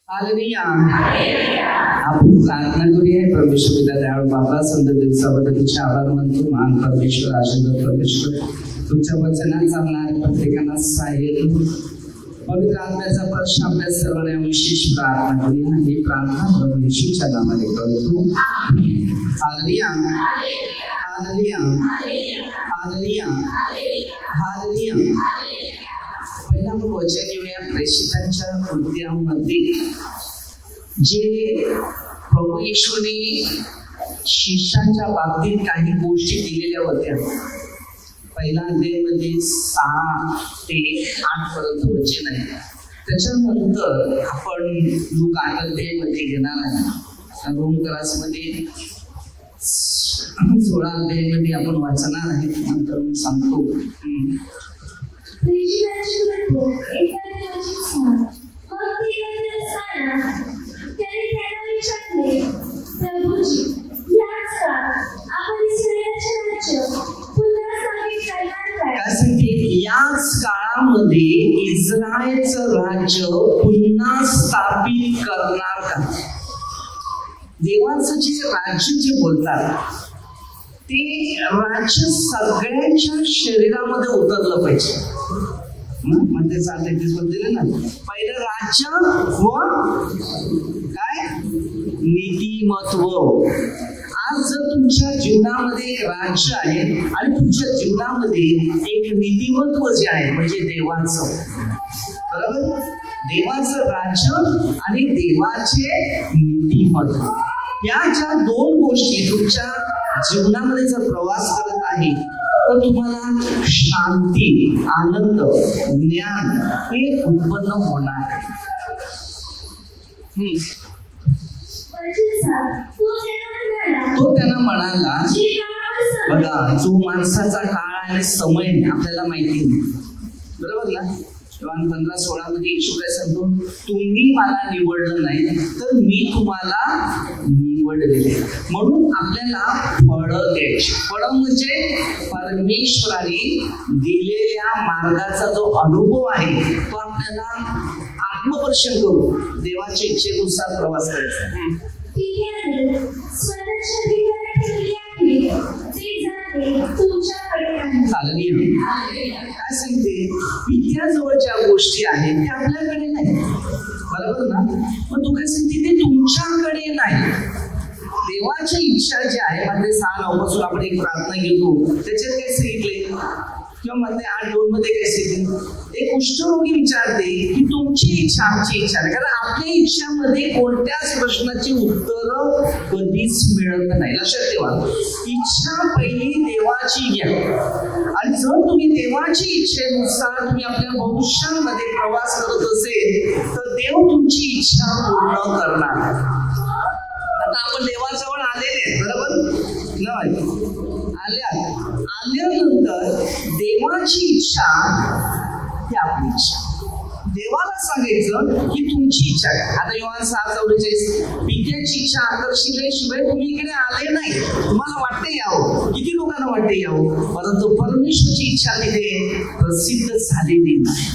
Hallelujah. आपण प्रार्थना करूया. परमेश्वर पिता दयाळू बाबा, संत दिवसाबद्दल तुझे आभार मानतो. महान परमेश्वर, आशीर्वाद परमेश्वर, तुमच्या वचनात चालणाऱ्या प्रत्येकांना सहाय्य करू. पवित्र आत्म्याचा स्पर्श आपल्या सर्वांना विशेष प्रार्थना करूया. ही प्रार्थना प्रभू येशूच्या नावाने करतो. Hallelujah, hallelujah, hallelujah, hallelujah. पहिला वचन घेऊया. प्रेषितांच्या कृत्यामध्ये जे प्रभू येशूने शिष्यांच्या बाबतीत काही गोष्टी दिलेल्या होत्या. पहिला अध्यायामध्ये 6 ते 8 पर्यंत वचन आहे. त्याच्यानंतर आपण लूक 8 अध्यायामध्ये घेणार आहे. रोम क्लासमध्ये 16 अध्यायामध्ये आपण वाचणार आहे. नंतर मी सांगतो. याच काळामध्ये इस्रायलचं राज्य पुन्हा स्थापित करणार का? देवाचं जे राज्य जे बोलतात ते राज्य सगळ्यांच्या शरीरामध्ये उतरलं पाहिजे. म्हणजे दिले ना, पहिलं राज्य व काय नीतिमत्व. आज जर तुमच्या जीवनामध्ये एक राज्य आहे आणि तुमच्या जीवनामध्ये एक नीतिमत्व जे आहे म्हणजे देवाचं, बरोबर, देवाचं राज्य आणि देवाचे नीतिमत्व, या ज्या दोन गोष्टी तुमच्या जीवनामध्ये जर प्रवास करत आहे तर तुम्हाला शांती, आनंद, ज्ञान हे उत्पन्न होणार. तो त्यांना म्हणाला, बघा, जो माणसाचा काळ आणि समय आपल्याला माहिती नाही, बरोबर ना. योहान 15:16 मध्ये येशू काय सांगतो, तुम्ही मला निवडलं नाही तर मी तुम्हाला निवडलेले. म्हणून आपल्याला फळं द्यायची. फळं म्हणजे परमेश्वराने दिलेल्या मार्गाचा जो अनुभव आहे तो आपल्याला आत्मपरीक्षण करून देवाच्या इच्छेनुसार प्रवास करायचा. काय सांगते, पित्याजवळ ज्या गोष्टी आहेत त्या आपल्याकडे नाही, बरोबर ना. मग तू काय सांगते, ते तुमच्याकडे नाही. देवाची इच्छा जी आहे मध्ये 6:9 पासून आपण एक प्रार्थना घेतो, त्याच्यात काय सांगितले किंवा मध्ये 8:2 मध्ये काय सांगितले, एक कुष्ठरोगी विचारते की तुमची इच्छा आमची इच्छा नाही. कारण आपल्या इच्छामध्ये कोणत्याच प्रश्नाची उत्तर कधीच मिळत नाही. लक्षात ठेवा, इच्छा पहिली देवाची घ्या आणि जर तुम्ही देवाची इच्छेनुसार तुम्ही आपल्या भविष्यामध्ये प्रवास करत असेल तर देव तुमची इच्छा पूर्ण करणार. आता आपण देवाजवळ आलेले, बरोबर नाही, आल्यानंतर देवाची इच्छा ही आपली इच्छा. देवाला सांगायचं की तुमची इच्छा आहे. आता योहान 6:44, पित्याची इच्छा आकर्षिल्याशिवाय तुम्ही इकडे आले नाही. तुम्हाला वाटते यावं, किती लोकांना वाटते यावं, परंतु परमेश्वरची इच्छा तिथे प्रसिद्ध झालेली नाही.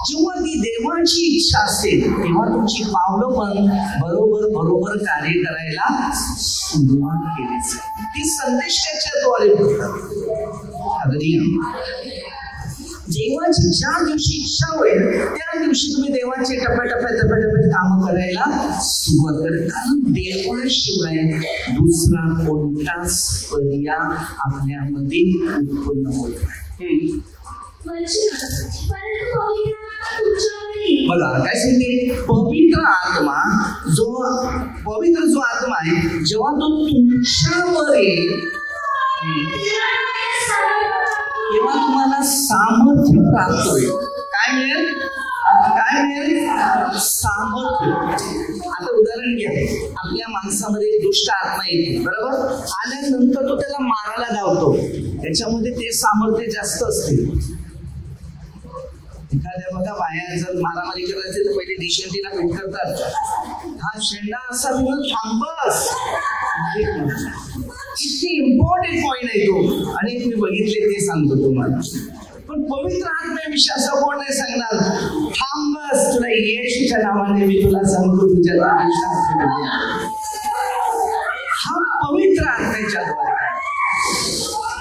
जेव्हा ती देवाची इच्छा असेल तेव्हा तुमची पावलं पण बरोबर कार्य करायला सुरुवात केली जाईल. ती संदेश त्याच्याद्वारे होतात. देवाची ज्या दिवशी इच्छा होईल त्या दिवशी तुम्ही देवाचे टप्प्याटप्प्यात काम करायला सुरुवात करा. कारण देवाशिवाय दुसरा कोणताच पर्याय आपल्यामध्ये उत्पन्न होत नाही. बघा काय सांगते, पवित्र जो आत्मा आहे जेव्हा तो तुमच्यावर येईल तेव्हा तुम्हाला सामर्थ्य प्राप्त होईल. काय मिळेल? सामर्थ्य. आता उदाहरण घ्या, आपल्या माणसामध्ये दुष्ट आत्मा येते, बरोबर, आल्यानंतर तो त्याला मारायला धावतो. त्याच्यामध्ये ते सामर्थ्य जास्त असते. एखाद्या बघा बाया जर मारामारी करायचे तर पहिले डिशेंटीला भेट करतात, हा शेंडा असा म्हणून थांबस. किती इम्पॉर्टंट पॉइंट आहे तो, आणि मी बघितले ते सांगतो तुम्हाला. पण पवित्र आत्म्याविषयी असं कोण नाही सांगणार, थांब बस तुला येशूच्या नावाने मी तुला सांगतो तुझ्या हा पवित्र आत्म्याच्या द्वारे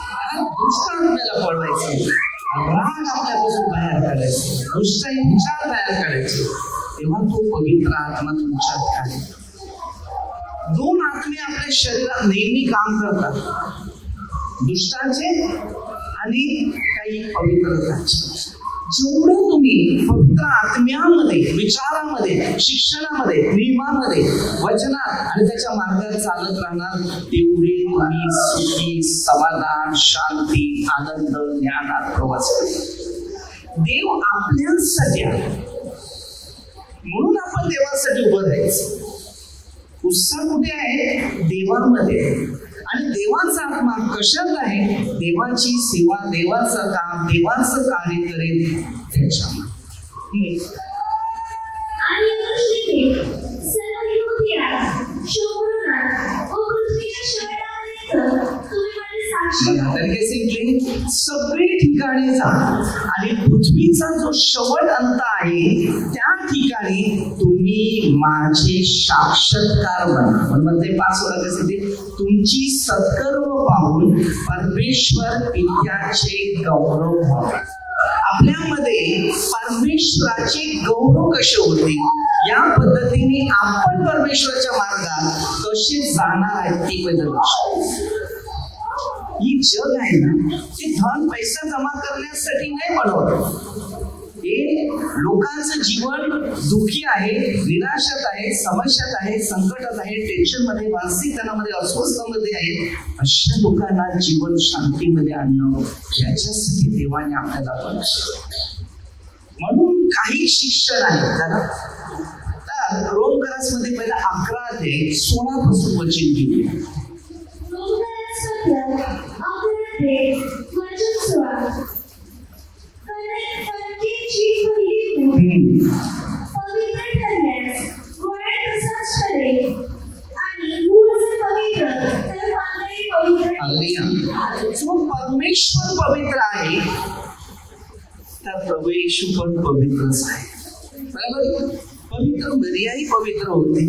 हा दुष्ट आत्म्याला पळवायचं, राग आपल्यापासून बाहेर काढायचं, दुष्ट विचार बाहेर काढायचे, तेव्हा तो पवित्र आत्मा तुमच्यात काय. दोन आत्मे आपल्या शरीरात नेहमी काम करतात, दुष्टाचे आणि काही पवित्रताचे. जेवढं तुम्ही पवित्र आत्म्यामध्ये, विचारामध्ये, शिक्षणामध्ये, नियमामध्ये, वचनात आणि त्याच्या मार्गात चालत राहणार, तेवढे तुम्ही सुखी, समाधान, शांती, आनंद, ज्ञानात प्रवास करता. देव आपल्यासाठी आहे म्हणून आपण देवासाठी उभं राहायचं. उत्साह कुठे आहे? देवामध्ये. आणि देवाचा आत्मा कशात आहे? देवाची सेवा, देवाचं काम, देवाचं कार्य करेल त्याच्यामध्ये. सगळे ठिकाणी जा आणि पृथ्वीचा जो शेवट अंत आहे त्या ठिकाणी तुम्ही माझे साक्षात्कार बना. म्हणजे 5 वेळा कसे ते तुमची सत्कर्म पाहून परमेश्वर पित्याचे गौरव व्हावे. आपल्यामध्ये परमेश्वराचे गौरव कसे होते या पद्धतीने आपण परमेश्वराच्या मार्गात कसे जाणार आहेत ते बदल. ही जग आहे ना ते धन पैसा जमा करण्यासाठी नाही बनवलं. हे लोकांचं जीवन दुःखी आहे, निराशात आहे, समस्यात आहे, संकटात आहे, टेन्शन मध्ये, मानसिक तणावामध्ये, अस्वस्थतेमध्ये आहे. अशा लोकांना जीवन शांतीमध्ये आणणं याच्यासाठी देवाने आपल्याला बनवलं. म्हणून काही शिक्षण आहेत त्याला. तर रोमकरासमध्ये पहिला 11 ते 16 पासून वचन घेऊया. परमेश्वर पवित्र आहे तर प्रभू येशू पण पवित्रच आहे. बरोबर? पवित्र मर्याही पवित्र होते.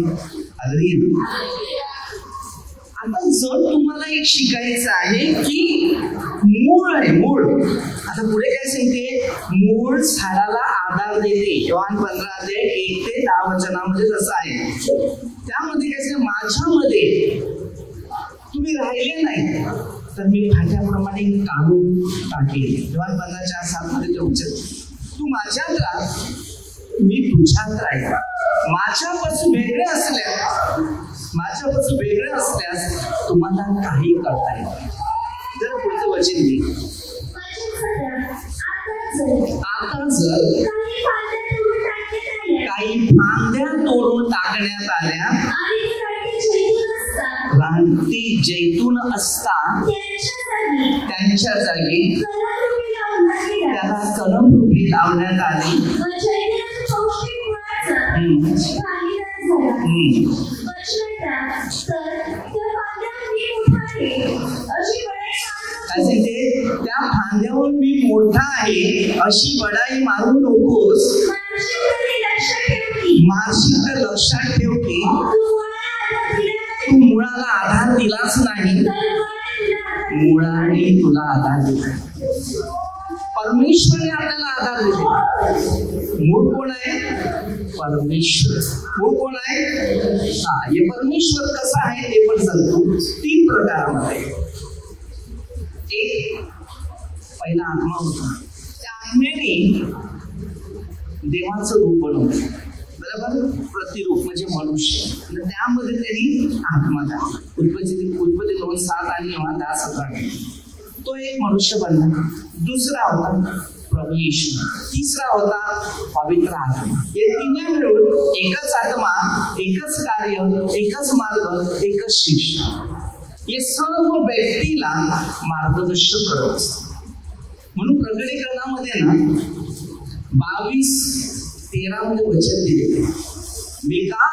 आता जर तुम्हाला एक शिकायचं आहे की मूळ आहे, मूळ. आता पुढे काय सांगते? मूळ झाडाला आधार देते. योहान 15 ते 1 ते 10 वचनामध्ये जसं आहे त्यामध्ये काय, माझ्यामध्ये तुम्ही राहिले नाही तर मी फाट्याप्रमाणे काढून टाकेल. योहान 15:7 मध्ये ते उचल, तू माझ्यात राह, मी तुझ्यात राहील. माझ्यापासून वेगळे असल्यास तुम्हाला काही करता येईल. जर पुढचं वचन दे, आता जर काही फांद्या तोडून टाकण्यात आल्या, रानटी जैतून असता त्यांच्या जागी त्याला कलमरूपी लावण्यात आली. त्या फांद्यावर मी मोठा आहे अशी बडाई मारू नकोस. माझी तर लक्षात ठेव की तू मुळाला आधार दिलाच नाही, मुळाने तुला आधार दिला. परमेश्वरने आपल्याला आधार दिले. मूळ कोण आहे? परमेश्वर. मूळ कोण आहे? हे परमेश्वर कसं आहे ते पण सांगतो. 3 प्रकारामध्ये. एक, पहिला आत्मा होता. त्या आत्म्याने देवाचं रूप बनवलं. बरोबर? प्रतिरूप म्हणजे मनुष्य. त्यामध्ये त्यांनी आत्मा टाकला. उत्पत्ती 2:7 आणि 10:17. तो एक मनुष्य बनला. दुसरा होता प्रभू येशू. तिसरा होता पवित्र आत्मा. हे तिन्ही मिळून एकच आत्मा, एकच कार्य, एकच मार्ग, एकच शिष्य. हे सर्व व्यक्तीला मार्गदर्शन करत असतात. म्हणून प्रकटीकरणामध्ये ना 22:13 मध्ये वचन दिले. मी का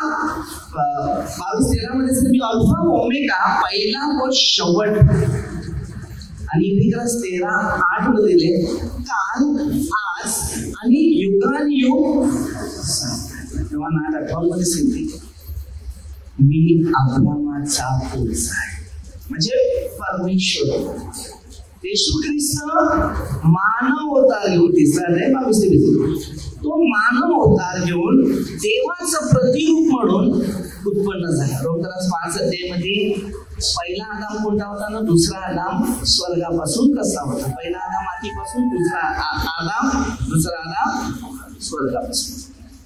22:13 मध्ये मी अल्फा ओमेगा, पहिला व शेवट. आणि इपिक्रस 13:8 मध्ये दिले, काल आज आणि युगानुयुग. तेव्हा 8:58 मध्ये सांगते, मी अब्रामाचा पुरुष आहे. म्हणजे परमेश्वर येशू ख्रिस्त मानव अवतार घेऊन, 3:22 तो मानव अवतार घेऊन देवाचं प्रतिरूप म्हणून उत्पन्न झाला. रोमकरास 5 मध्ये पहिला आदाम कोणता होता ना, दुसरा आदाम स्वर्गापासून कसा होता. पहिला आदाम मातीपासून, दुसरा आदाम स्वर्गापासून.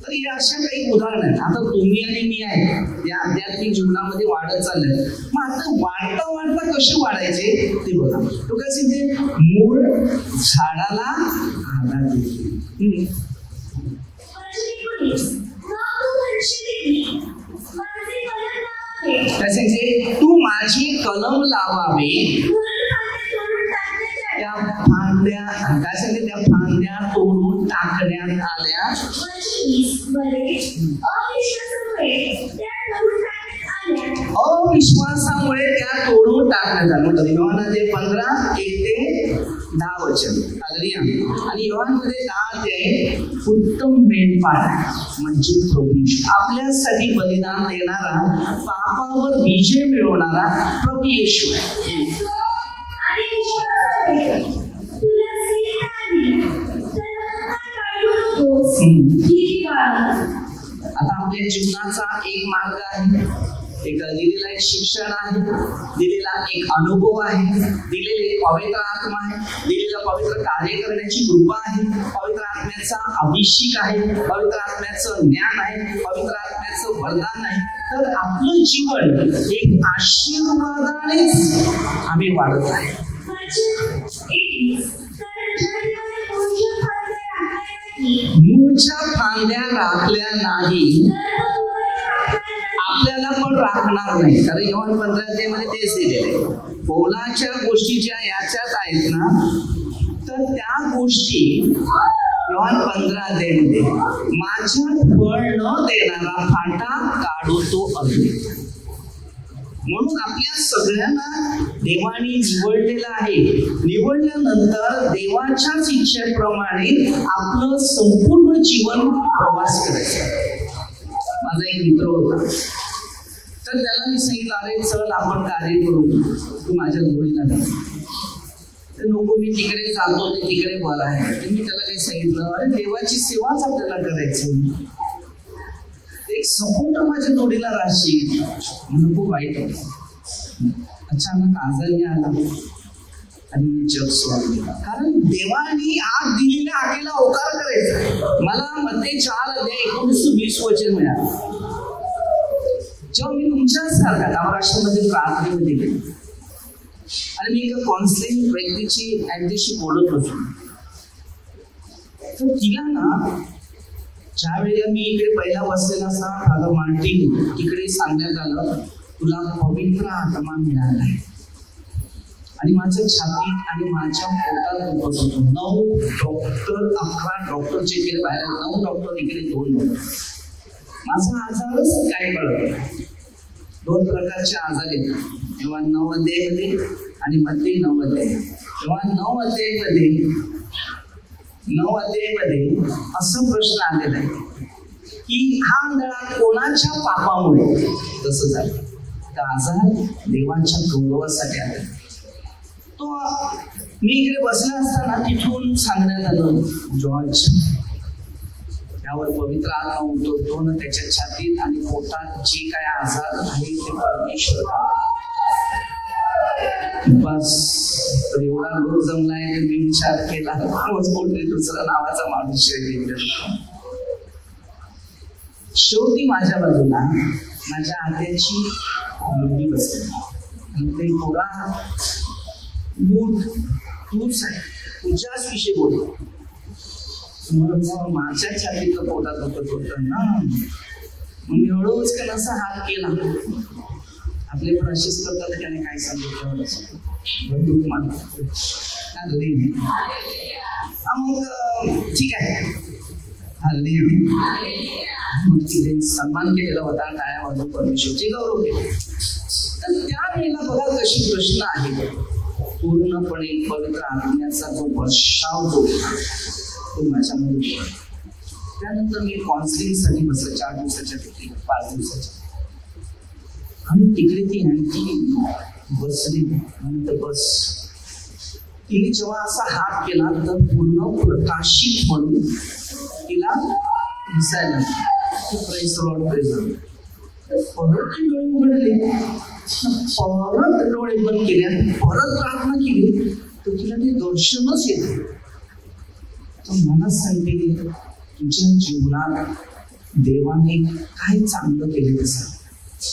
तर हे अशा काही उदाहरण आहेत. आता तुम्ही आणि मी आहे या आध्यात्मिक जीवनामध्ये वाढत चाललंय. मग आता वाढता कसे वाढायचे ते बघा. तो काय सांगते, मूळ झाडाला आधार देते. काय सांगते, तू माझी कलम लावावे, त्या फांद्या, काय सांगते, त्या फांद्या तोडून टाकण्यात आल्या. अविश्वासामुळे त्या तोडून टाकण्यात आल्या. म्हणतात योहानामध्ये 15:1-10 वचन. आणि योहानमध्ये 10 उत्तम मेंढपाळ म्हणजे प्रभू येशू, आपल्यासाठी बलिदान देणारा, पापावर विजय मिळवणारा प्रभू येशू आहे. आता आपल्या जीवनाचा एक मार्ग आहे, दिलेला एक शिक्षण आहे, दिलेला एक अनुभव आहे, दिलेले पवित्र आत्मा आहे, दिलेला पवित्र कार्य करण्याची कृपा आहे, पवित्र आत्म्याचा अभिषेक आहे, पवित्र आत्म्याचं ज्ञान आहे, पवित्र आत्म्याचं वरदान आहे. तर आपलं जीवन एक आशीर्वादानेच आम्ही वाढत आहे. मूळच्या फांद्या राखल्या नाही, आपल्याला पण राखणार नाही. कारण योहान 15 मध्ये तेच दिलेले, पौलाच्या गोष्टी ज्या याच्यात आहेत ना, तर त्या गोष्टी योहान 15 मध्ये माझ्यात फळ न देणारा फाटा काढू तो अग्नी. म्हणून आपल्या सगळ्यांना देवाने निवडलेलं आहे. निवडल्यानंतर देवाच्याच इच्छेप्रमाणे आपलं संपूर्ण जीवन प्रवास करायचा. माझा एक मित्र होता, तर त्याला मी सांगितलं, अरे चल आपण कार्य करू, तू माझ्या जोडीला जा. तर नको, मी तिकडे जातो, ते तिकडे बरं आहे. तर मी त्याला काही सांगितलं, अरे देवाची सेवाच आपल्याला करायची, एक सपोर्ट माझ्या जोडीला राहशील. म्हणून खूप वाईट होतं. अचानक आजारी आला आणि मी जग सोडलं. कारण देवानी आज दिलेल्या आगेला होकार करायचा. मला मध्ये 4:19-20 वचन मिळालं. जेव्हा मी तुमच्यासारखा महाराष्ट्रामध्ये प्रार्थनेमध्ये गेलो आणि मी एका कॉन्सलिंग व्यक्तीची त्यांच्याशी बोलत होतो, तर तिला ना, ज्या वेळेला मी इकडे पहिला बसलेला असा फादर मार्टिन, तिकडे सांगण्यात आलं, तुला पवित्र आत्मा मिळाला आहे. आणि माझ्या छातीत आणि माझ्या पोटात दुखत होतो. 9 डॉक्टर, 11 डॉक्टर जे केले बाहेर, 9 डॉक्टर इकडे 2 डॉक्टर. माझा आजारच काय कळत. 2 प्रकारचे आजार येतात, तेव्हा 9 अध्यायमध्ये आणि मध्ये 9 अध्याय. तेव्हा 9 अध्यायमध्ये असं प्रश्न आलेला आहे की हा आंधळा कोणाच्या पापामुळे तसं झालं. तर आजार देवाच्या गौरवासाठी आला. तो मी इकडे बसला असताना तिथून सांगण्यात आलं, जॉर्ज यावर पवित्र आत्मा उतरतो ना, त्याच्या छातीत आणि पोटात जे काय आजार आहे ते परमेश्वर बस. एवढा लोक जमलाय, मी विचार केला, कोणी दुसरा नावाचा माणूस शेवटी माझ्या बाजूला माझ्या आत्याची मुलगी बसली आणि ते थोडा तूच आहे, तुझ्याच विषयी बोलतो. माझ्या छातीतलं पोटात दुखत होतं ना, मग मी एवढंच का नसा हात केला. आपले पण असेच करतात, त्याने काय सांगितलं मग ठीक आहे. हल्ली मग तिथे सन्मान केलेला होता, टाळ्या वाजवून परमेश्वरची गौरव केली. तर त्यावेळेला बघा कशी प्रश्न आहे. पूर्णपणे पवित्र आत्म्याचा जो वर्षाव जो तो माझ्यामध्ये. त्यानंतर मी काउन्सिलिंगसाठी बसलो 4 दिवसाच्या तिथे, 5 दिवसाच्या. आणि तिकडे ती आणखी बसली. नंतर बस तिने जेव्हा असा हात केला तर पूर्ण प्रकाशित म्हणून तिला दिसायला परत ती डोळे उघडले, परत डोळे बंद केले, परत प्रार्थना केली तर तिला ते दर्शनच येते. तर मला सांगते तुझ्या जीवनात देवाने काय चांगलं केले तसं.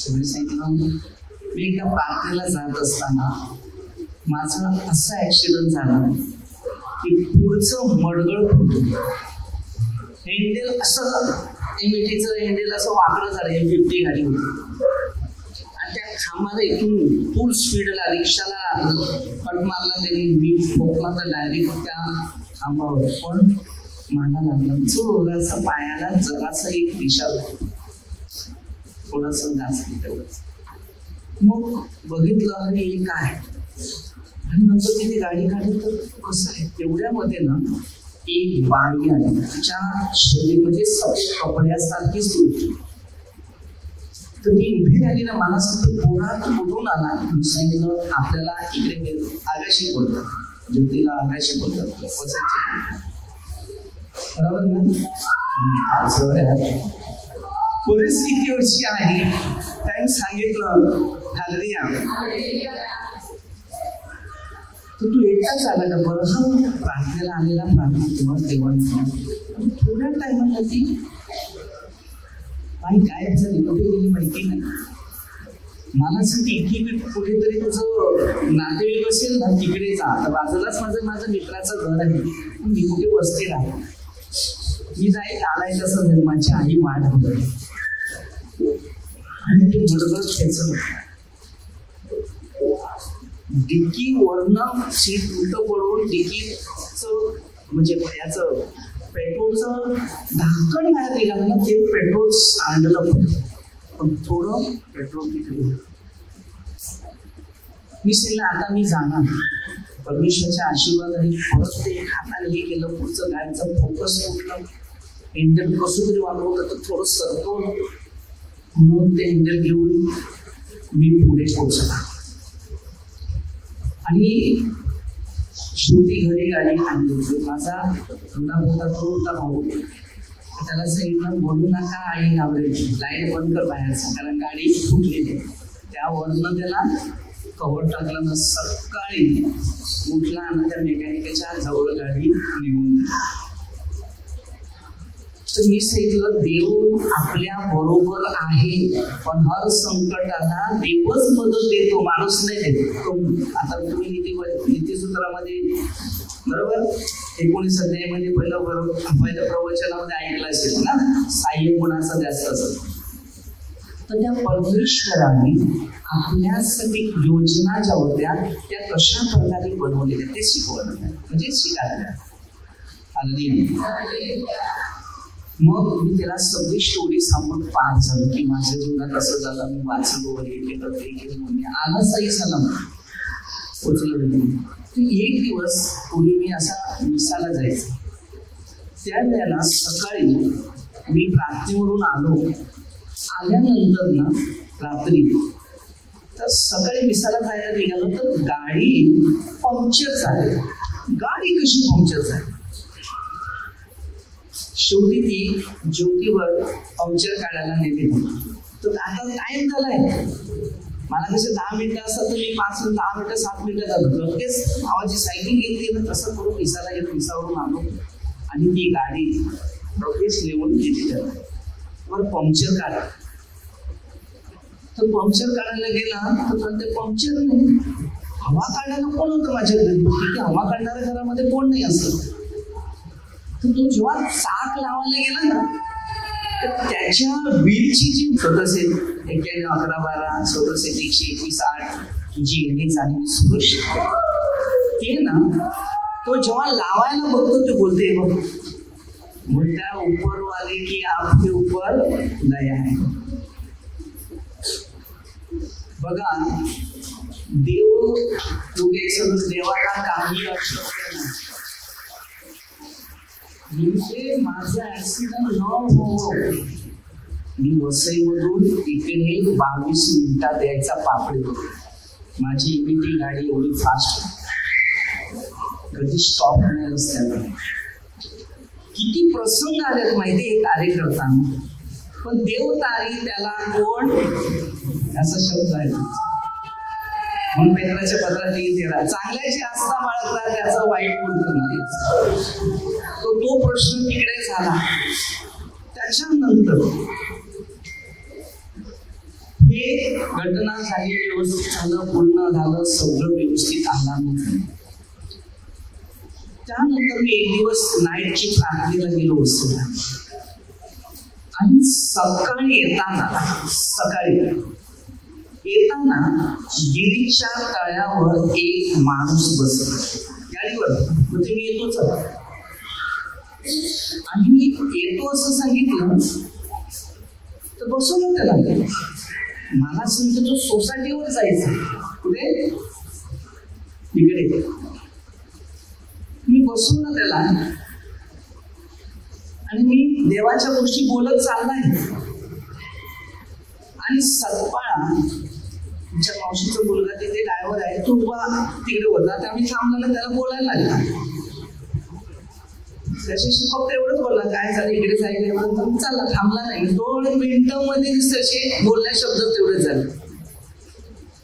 तुम्ही सांगितलं मी एकदा प्रार्थनेला जात असताना माझं असं ऍक्सिडेंट झालं की पुढचं मडगळ फुटलं. हँडल असं एमएटीचं हँडल असं वाकडं झालं. M50 गाडी होती आणि त्या खांबाला इथून फुल स्पीडला रिक्षाला कट मारला त्यांनी. मी ठोकला तर डायरेक्ट त्या खांबावर. पण मला लागलं थोडासा पायाला जरासा एक दिशा थोडस जास्त तेवढंच. मग बघितलं अरे हे काय. आणि नंतर तिथे गाडी काढली तर कसं आहे तेवढ्यामध्ये ना एक बाई आली. तिच्या शरीर म्हणजे सफेद कपड्यासारखीच होती. तर ती उभी राहिली ना, मला सांगते पोरात कुठून आला. सांगितलं आपल्याला इकडे आगाशी बोलतात, ज्योतीला आगाशी बोलतात, बरोबर ना. परिस्थिती अशी आहे त्यांनी सांगितलं हालेलुया तर तू एकटाच आला का. बरं प्रार्थनेला आलेला प्रार्थना तेव्हा थोड्या टायमाला ती बाई गायब झाली, कुठे गेली माहिती नाही. मला सांगते इतकी कुठेतरी तुझं नातेवाईक असेल ना तिकडे जा. आता बाजूलाच माझं मित्राचं घर आहे, मी कुठे वस्ती राहतो. मी जाईल आलाय तसं झालं. माझी आई वाट बघत आणि ते बरोबर खेचलं. डिक्की वरनं सीट उलट पडून डिक्कीच म्हणजे याचं पेट्रोलचं ढाकण बाहेर निघालं ना, ते पेट्रोल सांडलं. पण थोडं पेट्रोल तिकडे. मी सांगितलं आता मी जाणार. परमेश्वराच्या आशीर्वादाने परत ते हाताने हे केलं. पुढचं गाडीचं फोकस फुटलं. हँडल कसं तरी वागवलं तर थोडं सरतो. म्हणून ते हँडल घेऊन मी पुढे पोहोचला. आणि शेवटी घरी गाडी आणली होती. माझा मोठा भाऊ त्याला सांगितलं बोलू नका आई घाबरेल, लाईट बंद कर बाहेरचा, कारण गाडी फुटलेली. त्यावरनं त्याला कव्हर टाकलं ना. सकाळी उठला आणि त्या मेकॅनिकच्या जवळ गाडी निघून. तर मी सांगितलं देव आपल्या बरोबर आहे, पण हर संकटाला देवच मदत देतो, माणूस नाही देतो. आता तुम्ही नीतिसूत्रामध्ये बरोबर 19 अध्यायामध्ये पहिलं प्रवचनामध्ये ऐकलं असेल ना, साह्य गुणाचं जास्त असतं. तर त्या परमेश्वराने आपल्यासाठी योजना ज्या होत्या त्या कशा प्रकारे बनवलेल्या ते शिकवलं म्हणजे शिकायला. मग मी त्याला सगळी स्टोरी सांगून पार झालं की माझ्या जीवनात असं झालं, मी वाचलो हे केलं ते केलं. मी आलं सही झालं पोचलं. एक दिवस पूर्वी मी असा मिसाला जायचं. त्या वेळेला सकाळी मी प्रार्थनेवरून आल्यानंतर ना रात्री तर सकाळी मिसाला जायला निघालो तर गाडी पंक्चर झाली. गाडी कशी पंक्चर झाली. शेवटी ती ज्योतीवर पंक्चर काढायला नेली. तर आता टाइम झालाय. मला कसं 10 मिनिटं असतात तर मी 5 मिनिटं 10 मिनिटं 7 मिनिटं झालं. लगेच आवाजी सायकल घेतली ना तसं करून मिसाला गेलो. मिसावरून आलो आणि ती गाडी लगेच लिहून गेली. त्याला पंक्चर काढा. तर पंक्चर काढायला गेला तर ते पंक्चर नाही. हवा काढायला कोण होतं माझ्या घरी. ठीक आहे, हवा काढणाऱ्या घरामध्ये कोण नाही असं. तर तो जेव्हा चाक लावायला गेला ना तर त्याच्या व्हीलची जी 9111 121 जी येणे जाणे सुरक्षित ते ना तो जेव्हा लावायला बघतो ते बोलते बघ बोलता ऊपर वाले की आपके ऊपर दया है. बघा देव लोक सगळं देवाला काही अशक्य नाही. म्हणजे माझा ऍक्सिडेंट न हो, मी वसईमधून इकडे 22 मिनिटात यायचा पापडी. माझी ईबीटी गाडी एवढी फास्ट, कधी स्टॉप नाही रस्त्याला. किती प्रसंग आलेत माहिती कार्य करताना, पण देव तारी त्याला कोण असा शब्द आहे. म्हणून पेत्राच्या पत्रात लिहिलेला चांगल्याची आस्था बाळगता त्याचं वाईट बोलतो नाही. तो प्रश्न तिकडे झाला. त्याच्यानंतर हे घटना झाली, व्यवस्थित झालं, पूर्ण झालं, सगळं व्यवस्थित आलं. त्यानंतर मी एक दिवस नाईटची प्रार्थनेला गेलो असतो आणि सकाळी येताना गिरीच्या तळ्यावर एक माणूस बसला गाडीवर. म्हणजे मी येतोच आणि मी येतो असं सांगितलं तर बसवलं त्याला. मला समजा तो सोसायटीवर जायचा, कुठे इकडे. मी बसवलं त्याला आणि मी देवाच्या गोष्टी बोलत चाललाय. आणि सतपाळा तुमच्या मावशीचा मुलगा तिथे ड्रायव्हर आहे, तो तिकडे होता. त्यामुळे थांबला, त्याला बोलायला लागला. त्याच्याशी फक्त एवढंच बोलला, काय झालं इकडे जायला एवढं चालला, थांबला नाही. 2 मिनिटांमध्ये त्याचे बोलण्या शब्द तेवढेच झाले.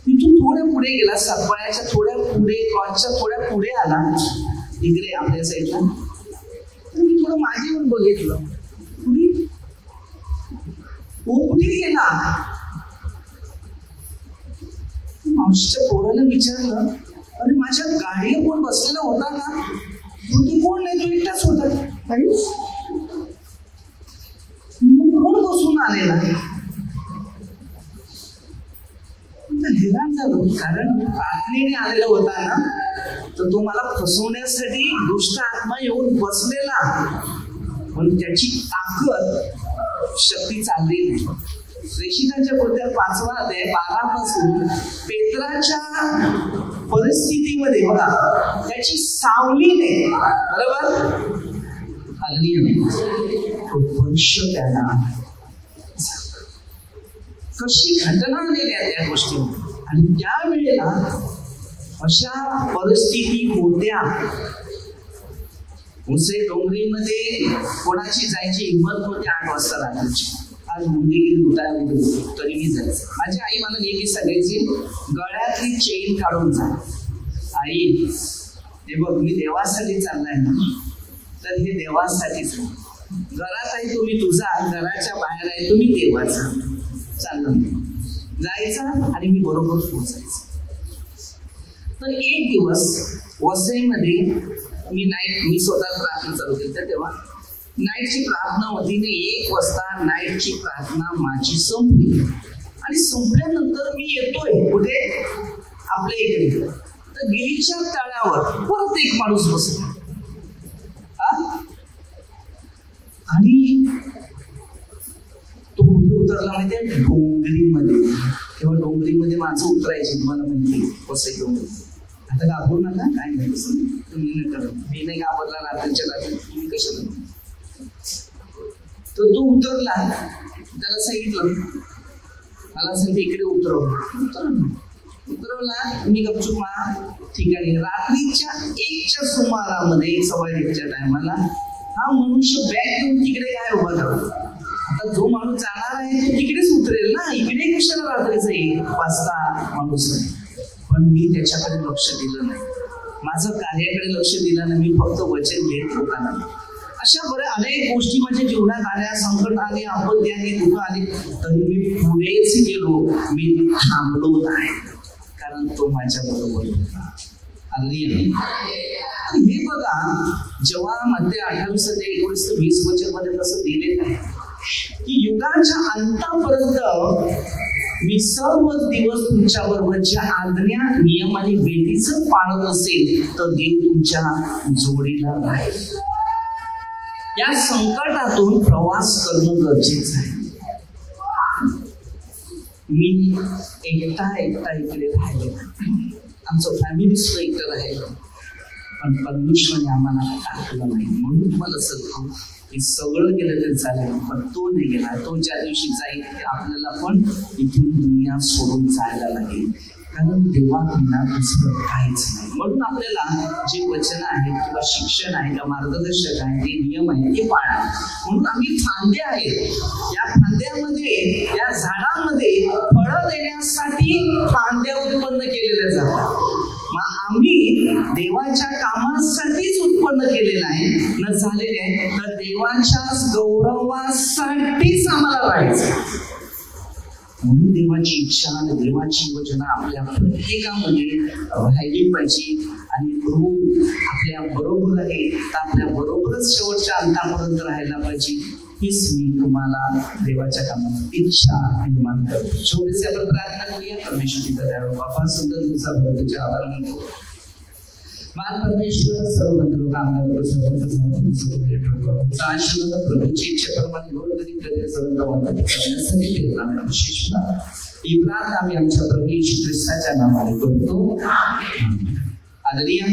तिथून थोड्या पुढे गेला, सतपाळ्याच्या थोड्या पुढे, क्रॉसच्या थोड्या पुढे आला इकडे आपल्या साईडला. मी थोडं मागे येऊन बघितलं, कुठे गेला. मावशीच्या पोराला विचारलं, अरे माझ्या गाडीवर कोण बसलेला होता ना? तू कोण नाही, तू एकटाच होता. कोण बसून आलेला? हैराण झालो, कारण प्रार्थनेने आलेला होता ना, तर तो मला फसवण्यासाठी दुष्ट आत्मा येऊन बसलेला. पण त्याची ताकद शक्ती चालली नाही. प्रेषितांच्या कृत्यात 5वा अध्याय 12 पासून पेत्राच्या परिस्थितीमध्ये बघा, त्याची सावलीने बरोबर वर्ष त्याला कशी घटना आलेल्या त्या गोष्टी. आणि त्यावेळेला अशा परिस्थिती होत्या. उसे डोंगरीमध्ये कोणाची जायची हिंमत नव्हती 8 वाजता रात्रीची. आज मुंडेगिरी लुटायला तरी मी जायचं. माझी आई मला नेहमी सांगायची, गळ्यातली चेन काढून जा. आई हे बघ, मी देवासाठी चाललाय ना, तर हे देवासाठीच. घरात आहे तुम्ही तुझा, घराच्या बाहेर आहे तुम्ही देवाचा. चाललं जायचं आणि मी बरोबर पोहोचायचं. तर एक दिवस वसईमध्ये मी स्वतः प्रार्थना चालू केली. तर तेव्हा नाईटची प्रार्थना होती. 1 वाजता नाईटची प्रार्थना माझी संपली. आणि संपल्यानंतर मी येतोय कुठे आपल्या इकडे, तर गिरीच्या तळ्यावर परत एक माणूस बसला. आणि तो कुठे उतरला माहितीये? डोंगरीमध्ये. तेव्हा डोंगरीमध्ये माणसं उतरायची, तुम्हाला माहिती वसई डोंगरी. आता घाबरू नका, काय नाही तुम्ही नाही करत. मी नाही घाबरला रात्रीच्या रात्री, तुम्ही कशाला. तर तो उतरला, त्याला सांगितलं, मला सांगितलं इकडे उतरवला. मी गपचूप ठिकाणी रात्रीच्या 1च्या सुमारामध्ये 1:15च्या टायमाला हा मनुष्य बॅग घेऊन तिकडे काय उभा राहतो. आता जो माणूस जाणार आहे तो तिकडेच उतरेल ना, इकडे कशाला रात्रीचं 1 वाजता माणूस. पण मी त्याच्याकडे लक्ष दिलं नाही, माझं कार्याकडे लक्ष दिलं नाही. मी फक्त वचन घेत लोकांना. अशा बऱ्या अनेक गोष्टी माझ्या जीवनात आल्या, संकट आले, आपत्ती आली, दुःख आली, तरी मी पुढेच गेलो. मी थांबलो नाही, कारण तो माझ्या बरोबर होता. हे बघा, जेव्हा मध्ये 28 ते 19-20 वचन मध्ये कसं दिलेलं आहे की युगाच्या अंतापर्यंत मी सर्व दिवस तुमच्या बरोबर ज्या आज्ञा, नियम आणि भेटीचं पाळत असेल तर देव तुमच्या जोडीला राहील. या संकटातून प्रवास करणं गरजेचं आहे. मी एकटा इकडे राहिले. आमचं फॅमिली सुद्धा इथं राहिलं, पण परमेश्वराने आम्हाला टाकलं नाही. म्हणून तुम्हाला सांगतो हे सगळं गेलं तरी चालेल, पण तो नाही गेला. तो ज्या दिवशी जाईल ते आपल्याला पण इथून दुनिया सोडून जायला लागेल, कारण देवाविना दुसरं काहीच नाही. म्हणून आपल्याला जे वचन आहेत किंवा शिक्षण आहे किंवा मार्गदर्शक आहे, जे नियम आहे ते पाळा. म्हणून आम्ही फांदे आहेत, या फांद्यामध्ये या झाडांमध्ये फळं देण्यासाठी फांद्या उत्पन्न केलेल्या जातात. मग आम्ही देवाच्या कामासाठीच उत्पन्न केलेलं आहे न झालेले आहे, तर देवाच्या गौरवासाठीच आम्हाला राहायचं. म्हणून देवाची इच्छा आणि देवाची योजना आपल्या प्रत्येकामध्ये राहिली पाहिजे. आणि प्रभू आपल्या बरोबर आहे तर आपल्या बरोबरच शेवटच्या अंतापर्यंत राहायला पाहिजे. हीच मी तुम्हाला देवाच्या कामात इच्छा निर्माण करतो. छोटीशी आपण प्रार्थना करूया. परमेश्वर द्यावं बाबा, सुंदर तुझा तुझ्या आभार मानतो. मान परमेश्वर सर्व लोक आम्हाला आशीर्वाद प्रभूची इच्छा प्रमाणे गोरगरीब करण्यासाठी प्रेरणा विशेष ही प्रार्थना आम्ही आमच्या प्रभू येशू ख्रिस्ताच्या नावाने करतो. हालेलुया.